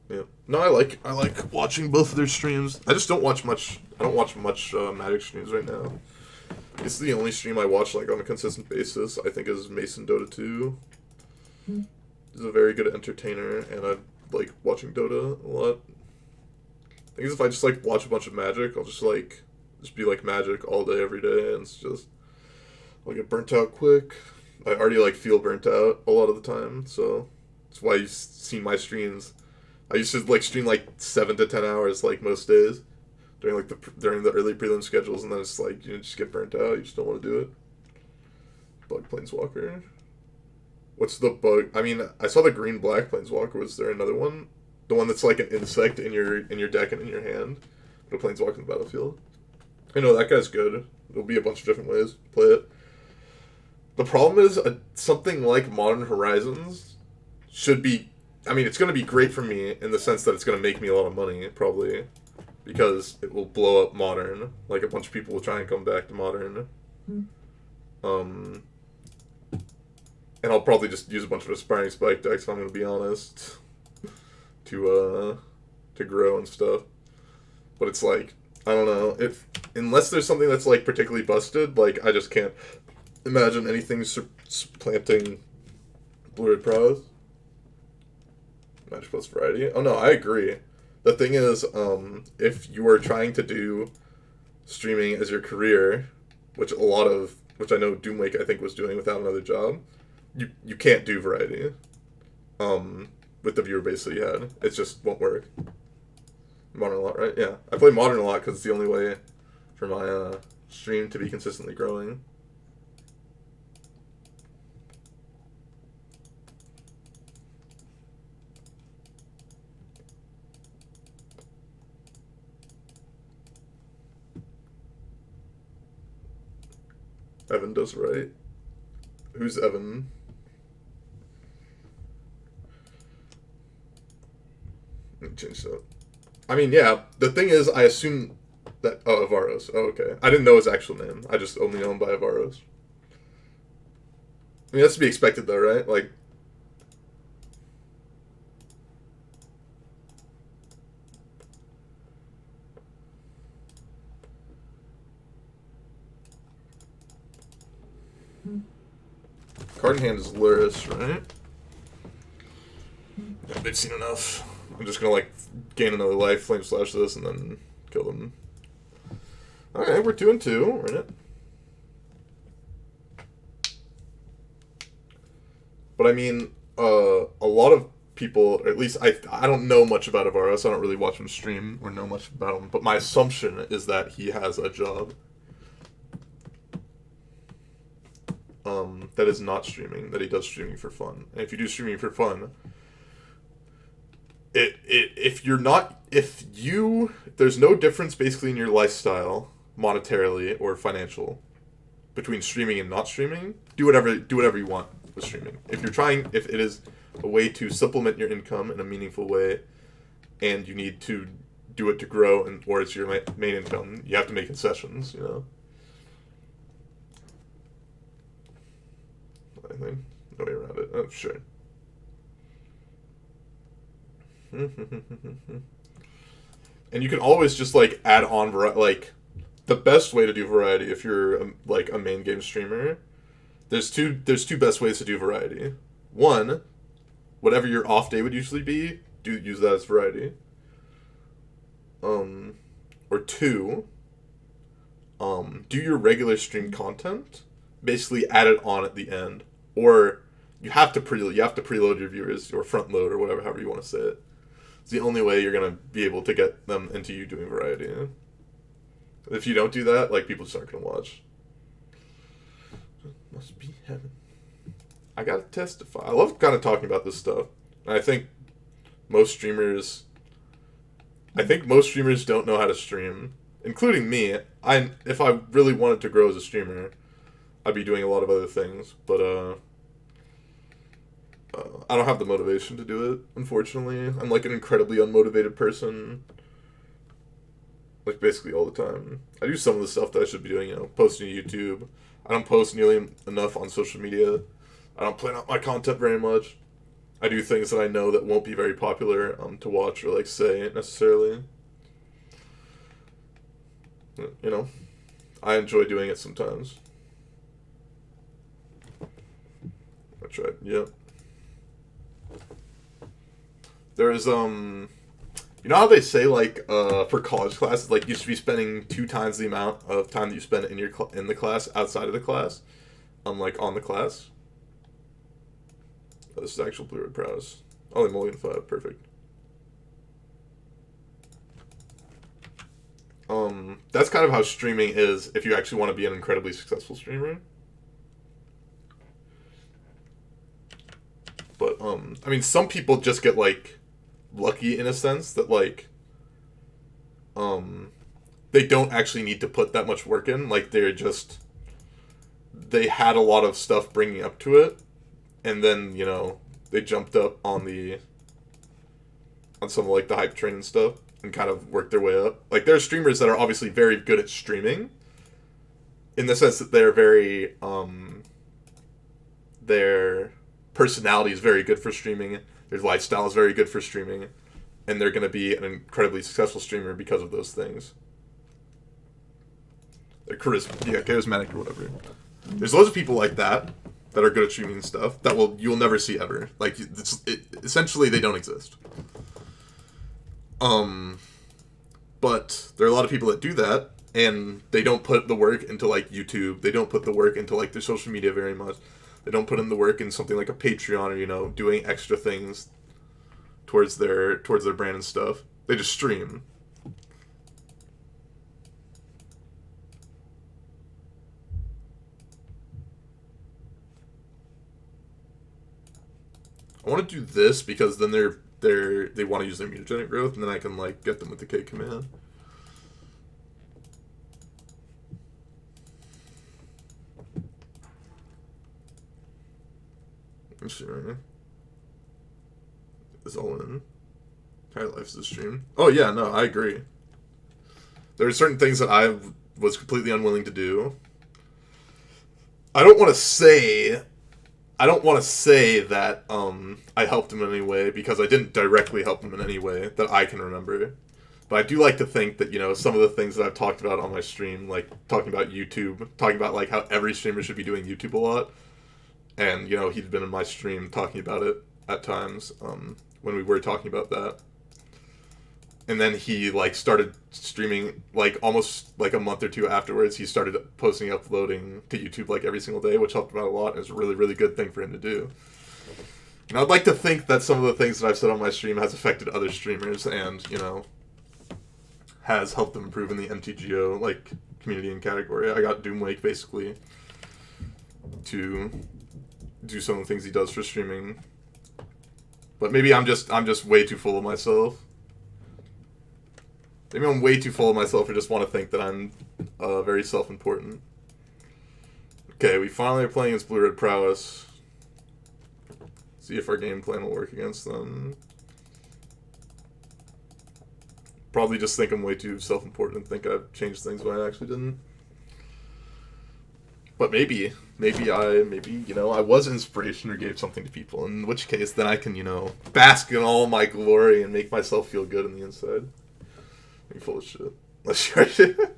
Yeah. No, I like watching both of their streams. I just don't watch much. I don't watch much Magic streams right now. It's the only stream I watch like on a consistent basis. I think is Mason Dota 2. He's a very good entertainer, and I like watching Dota a lot. I think if I just like watch a bunch of Magic, I'll just be like Magic all day, every day, and it's just I'll get burnt out quick. I already like feel burnt out a lot of the time, so that's why you've seen my streams. I used to like stream like 7 to 10 hours like most days during the early prelim schedules, and then it's like you just get burnt out. You just don't want to do it. Bug Planeswalker. What's the bug? I mean, I saw the green-black Planeswalker. Was there another one? The one that's like an insect in your deck and in your hand. The Planeswalker in the battlefield. I know that guy's good. There'll be a bunch of different ways to play it. The problem is something like Modern Horizons should be I mean, it's going to be great for me in the sense that it's going to make me a lot of money, probably, because it will blow up Modern. Like, a bunch of people will try and come back to Modern. And I'll probably just use a bunch of aspiring spike decks, if I'm going to be honest, to grow and stuff. But it's like, I don't know, unless there's something that's, like, particularly busted, like, I just can't imagine anything supplanting Blue-Red Prowess. Match plus variety. Oh no, I agree. The thing is, if you are trying to do streaming as your career, which I know Doomwake I think was doing without another job, you can't do variety. With the viewer base that you had, it just won't work. Modern a lot, right? Yeah, I play Modern a lot because it's the only way for my stream to be consistently growing. Evan does right. Who's Evan? Let me change that. I mean, yeah, the thing is, I assume that... Oh, Avaros. Oh, okay. I didn't know his actual name. I just only know him by Avaros. I mean, that's to be expected, though, right? Like... Card in hand is Luris, right? Yeah, they've seen enough. I'm just gonna, like, gain another life, flame slash this, and then kill them. Alright, we're 2-2. We're in it. But I mean, a lot of people, or at least I don't know much about Avaros, so I don't really watch him stream or know much about him, but my assumption is that he has a job. That is not streaming, that he does streaming for fun. And if you do streaming for fun, if there's no difference basically in your lifestyle, monetarily or financial, between streaming and not streaming, do whatever you want with streaming. If it is a way to supplement your income in a meaningful way, and you need to do it to grow, or it's your main income, you have to make concessions, you know? I think. No way around it. Oh, sure. And you can always just, like, add on variety. Like, the best way to do variety, if you're, like, a main game streamer, there's two best ways to do variety. One, whatever your off day would usually be, use that as variety. Or two, do your regular stream content, basically add it on at the end. Or you have to preload your viewers, or front load, or however you want to say it. It's the only way you're gonna be able to get them into you doing variety. If you don't do that, like, people just aren't gonna watch. Must be heaven. I gotta testify. I love kind of talking about this stuff. And I think most streamers don't know how to stream, including me. If I really wanted to grow as a streamer, I'd be doing a lot of other things, but I don't have the motivation to do it, unfortunately. I'm, like, an incredibly unmotivated person, like, basically all the time. I do some of the stuff that I should be doing, you know, posting to YouTube. I don't post nearly enough on social media. I don't plan out my content very much. I do things that I know that won't be very popular to watch or, like, say necessarily. You know, I enjoy doing it sometimes. I tried, yep. There is, you know how they say, like, for college classes, like, you should be spending 2 times the amount of time that you spend in the class outside of the class, like, on the class? Oh, this is actual Blue-Red Prowess. Oh, they mulligan 5, perfect. That's kind of how streaming is if you actually want to be an incredibly successful streamer. But, I mean, some people just get, like, lucky in a sense that, like, they don't actually need to put that much work in. Like, they had a lot of stuff bringing up to it, and then, you know, they jumped up on the on some of like the hype train and stuff and kind of work their way up. Like there are streamers that are obviously very good at streaming in the sense that they're very their personality is very good for streaming, their lifestyle is very good for streaming, and they're going to be an incredibly successful streamer because of those things. They're charismatic or whatever. There's loads of people like that are good at streaming and stuff that you'll never see ever. Like essentially they don't exist. But there are a lot of people that do that, and they don't put the work into like YouTube. They don't put the work into like their social media very much. They don't put in the work in something like a Patreon or doing extra things towards their brand and stuff. They just stream. I want to do this because then they want to use their mutagenic growth, and then I can like get them with the K command. Let's see right here. It's all in. High life is the stream. Oh yeah, no, I agree. There are certain things that I was completely unwilling to do. I don't want to say that I helped him in any way, because I didn't directly help him in any way that I can remember. But I do like to think that, some of the things that I've talked about on my stream, like talking about YouTube, talking about like how every streamer should be doing YouTube a lot. And, he'd been in my stream talking about it at times when we were talking about that. And then he, like, started streaming, like, almost, like, a month or two afterwards. He started posting, uploading to YouTube, like, every single day, which helped him out a lot. And it was a really, really good thing for him to do. And I'd like to think that some of the things that I've said on my stream has affected other streamers and, has helped them improve in the MTGO, like, community and category. I got Doomwake, basically, to do some of the things he does for streaming. But maybe I'm just way too full of myself. Maybe I'm way too full of myself or just want to think that I'm very self-important. Okay, we finally are playing against Blue-Red Prowess. See if our game plan will work against them. Probably just think I'm way too self-important and think I've changed things when I actually didn't. But maybe I was inspiration or gave something to people, in which case then I can, bask in all my glory and make myself feel good on the inside. I'm full of shit. Let's try it.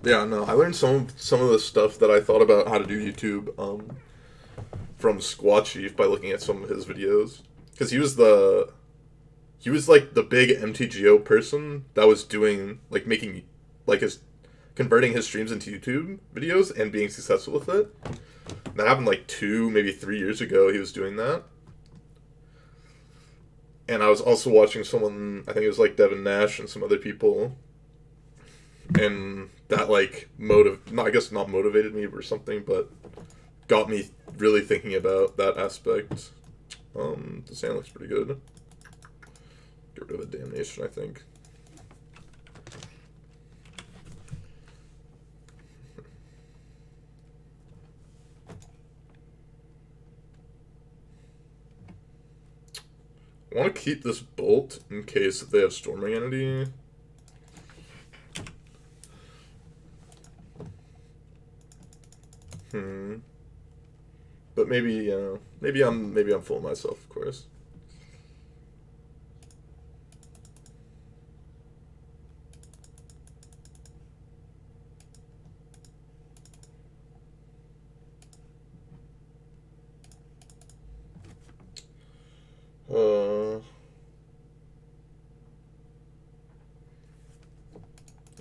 Yeah, no, I learned some of the stuff that I thought about how to do YouTube from Squad Chief by looking at some of his videos, because he was like the big MTGO person that was doing like making like converting his streams into YouTube videos and being successful with it. And that happened like 2, maybe 3 years ago. He was doing that. And I was also watching someone, I think it was like Devin Nash and some other people, and that like I guess not motivated me or something, but got me really thinking about that aspect. The sand looks pretty good. Get rid of the damnation, I think. I want to keep this bolt in case they have Storming Entity. But maybe I'm full of myself, of course.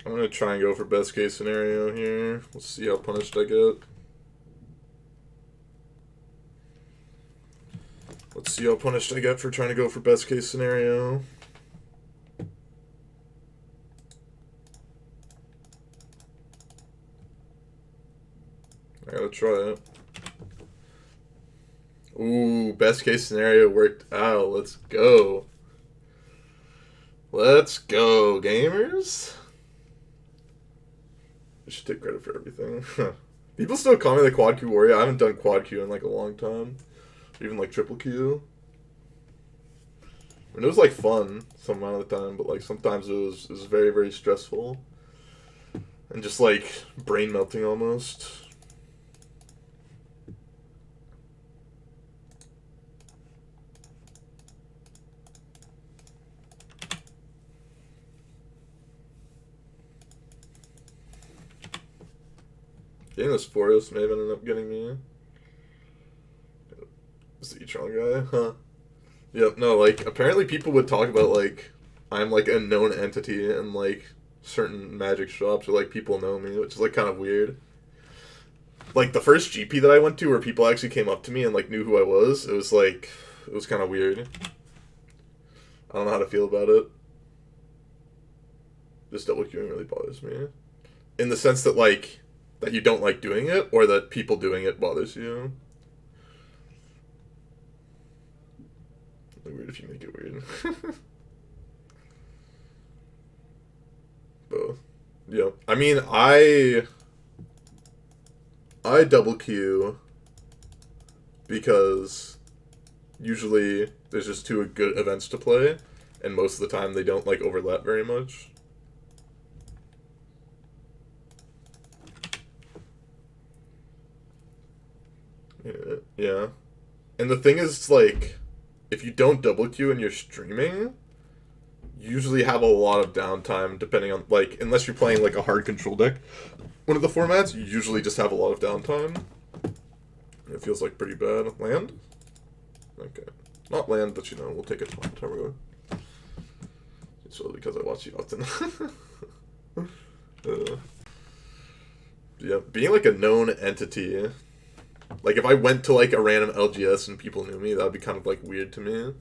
I'm gonna try and go for best case scenario here. We'll see how punished I get. Let's see how punished I get for trying to go for best case scenario. I gotta try it. Ooh, best case scenario worked out. Let's go. Let's go, gamers. I should take credit for everything. People still call me the quad Q warrior. I haven't done quad Q in like a long time. Or even like triple Q. And it was like fun some amount of the time, but like sometimes it was very, very stressful. And just like brain melting almost. Getting this forest may have ended up getting me. Is the E-tron guy? Huh. Yep, no, like, apparently people would talk about, like, I'm, like, a known entity in, like, certain magic shops, or, like, people know me, which is, like, kind of weird. Like, the first GP that I went to where people actually came up to me and, like, knew who I was, it was, like, it was kind of weird. I don't know how to feel about it. This double queuing really bothers me. In the sense that, like, that you don't like doing it, or that people doing it bothers you. Weird if you make it weird. Both. Yeah. I mean, I double queue because usually there's just two good events to play, and most of the time they don't like overlap very much. Yeah. And the thing is, like, if you don't double queue and you're streaming, you usually have a lot of downtime depending on, like, unless you're playing, like, a hard control deck. One of the formats, you usually just have a lot of downtime. It feels like pretty bad. Land? Okay. Not land, but, you know, we'll take it on Tarmogoyf. It's really because I watch you often. Yeah, being, like, a known entity... Like, if I went to, like, a random LGS and people knew me, that would be kind of, like, weird to me.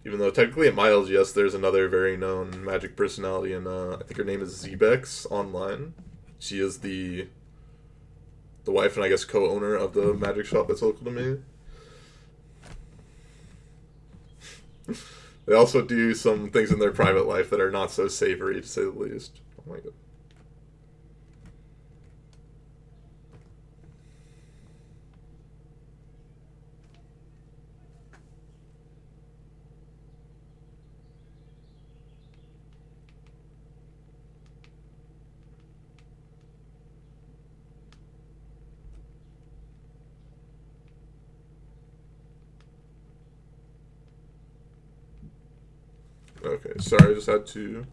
Even though, technically, at my LGS, there's another very known Magic personality, and, I think her name is Zebex online. She is the wife and, I guess, co-owner of the Magic shop that's local to me. They also do some things in their private life that are not so savory, to say the least. Oh my god. Okay, sorry, I just had to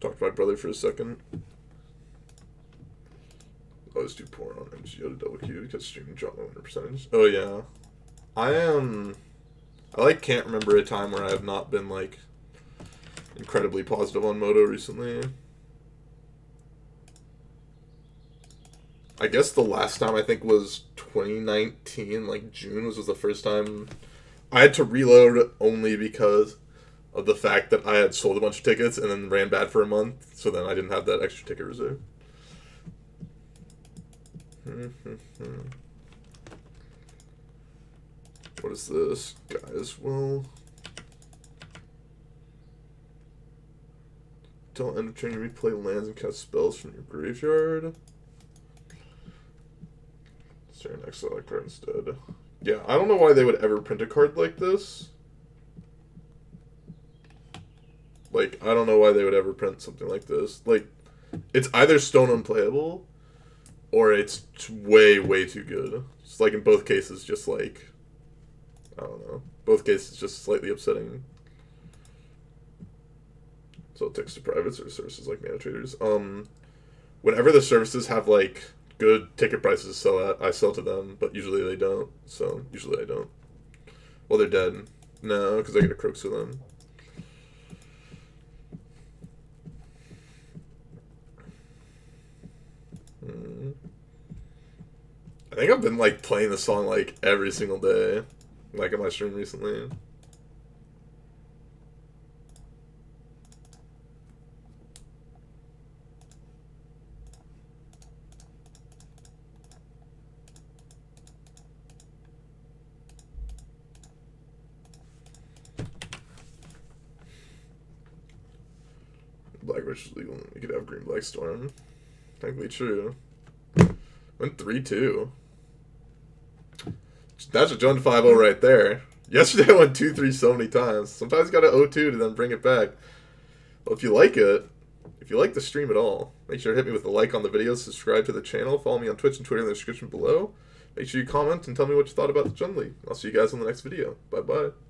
talk to my brother for a second. I was too poor on MGO to double Q because streaming dropped my winner percentage. Oh yeah. I like can't remember a time where I have not been like incredibly positive on Moto recently. I guess the last time I think was 2019, like June was the first time I had to reload only because of the fact that I had sold a bunch of tickets and then ran bad for a month, so then I didn't have that extra ticket reserve. What is this, guys? Well, don't end up trying to replay lands and cast spells from your graveyard. Start an exile that card instead. Yeah, I don't know why they would ever print a card like this. Like, I don't know why they would ever print something like this. Like, it's either stone unplayable, or it's way, way too good. It's like in both cases, just like, I don't know. Both cases just slightly upsetting. So text to privates or services like mana traders. Whenever the services have like good ticket prices to sell at, I sell to them, but usually they don't. So usually I don't. Well, they're dead. No, because I get a crooks with them. I think I've been like playing this song like every single day, like on my stream recently. versus legal. You could have green black storm. Technically true. Went 3-2. That's a Jund 5-0 right there. Yesterday I went 2-3 so many times. Sometimes you gotta 0-2 to then bring it back. Well, if you like it, if you like the stream at all, make sure to hit me with a like on the video, subscribe to the channel, follow me on Twitch and Twitter in the description below. Make sure you comment and tell me what you thought about the Jund League. I'll see you guys in the next video. Bye-bye.